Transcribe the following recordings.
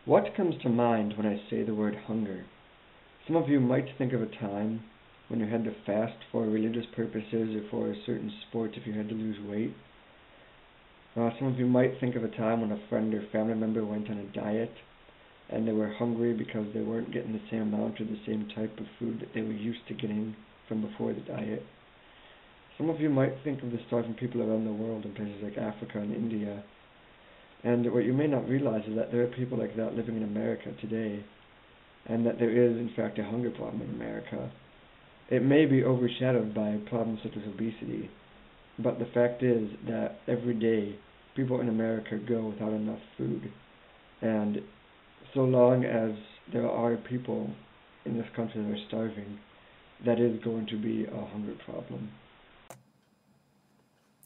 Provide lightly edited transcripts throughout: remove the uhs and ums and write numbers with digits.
What comes to mind when I say the word hunger? Some of you might think of a time when you had to fast for religious purposes or for a certain sport if you had to lose weight. Some of you might think of a time when a friend or family member went on a diet and they were hungry because they weren't getting the same amount or the same type of food that they were used to getting from before the diet. Some of you might think of the starving people around the world in places like Africa and India. And what you may not realize is that there are people like that living in America today, and that there is in fact a hunger problem in America. It may be overshadowed by problems such as obesity, but the fact is that every day people in America go without enough food. And so long as there are people in this country that are starving, that is going to be a hunger problem.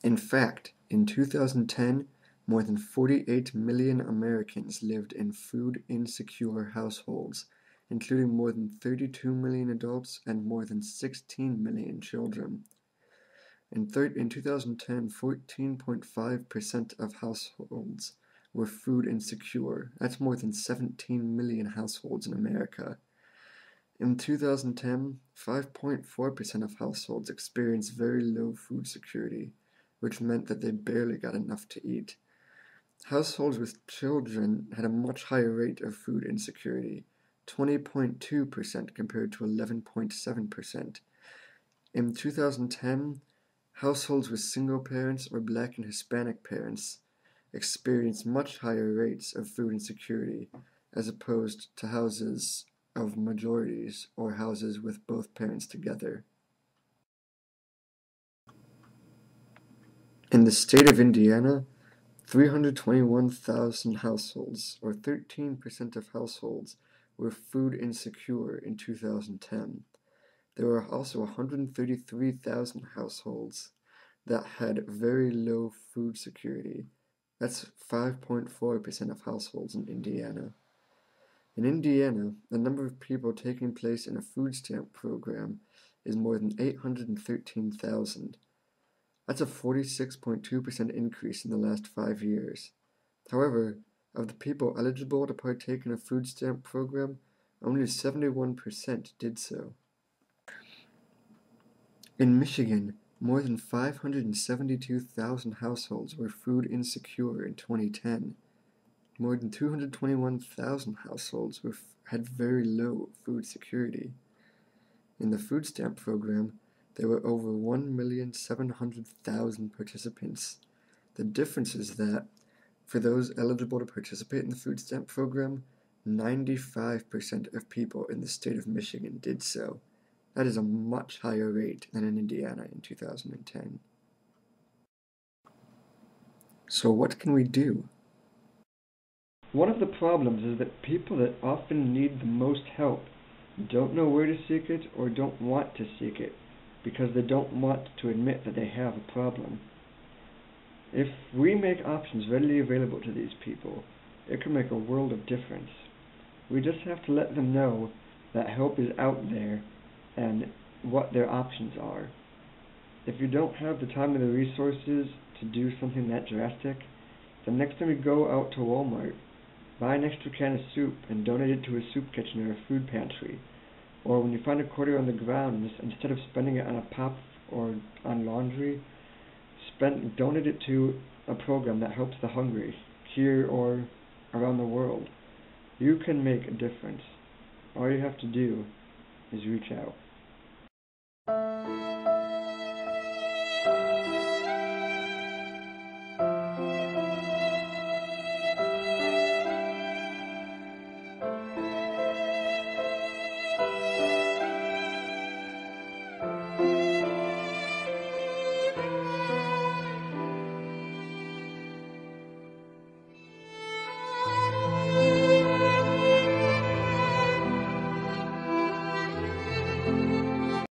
In fact, in 2010, more than 48 million Americans lived in food-insecure households, including more than 32 million adults and more than 16 million children. In 2010, 14.5% of households were food insecure. That's more than 17 million households in America. In 2010, 5.4% of households experienced very low food security, which meant that they barely got enough to eat. Households with children had a much higher rate of food insecurity, 20.2% compared to 11.7%. In 2010, households with single parents or Black and Hispanic parents experienced much higher rates of food insecurity as opposed to houses of majorities or houses with both parents together. In the state of Indiana, 321,000 households, or 13% of households, were food insecure in 2010. There were also 133,000 households that had very low food security. That's 5.4% of households in Indiana. In Indiana, the number of people taking place in a food stamp program is more than 813,000. That's a 46.2% increase in the last 5 years. However, of the people eligible to partake in a food stamp program, only 71% did so. In Michigan, more than 572,000 households were food insecure in 2010. More than 221,000 households had very low food security. In the food stamp program, there were over 1,700,000 participants. The difference is that, for those eligible to participate in the food stamp program, 95% of people in the state of Michigan did so. That is a much higher rate than in Indiana in 2010. So what can we do? One of the problems is that people that often need the most help don't know where to seek it or don't want to seek it because they don't want to admit that they have a problem. If we make options readily available to these people, it can make a world of difference. We just have to let them know that help is out there and what their options are. If you don't have the time or the resources to do something that drastic, the next time you go out to Walmart, buy an extra can of soup and donate it to a soup kitchen or a food pantry. Or when you find a quarter on the ground, instead of spending it on a pop or on laundry, donate it to a program that helps the hungry, here or around the world. You can make a difference. All you have to do is reach out.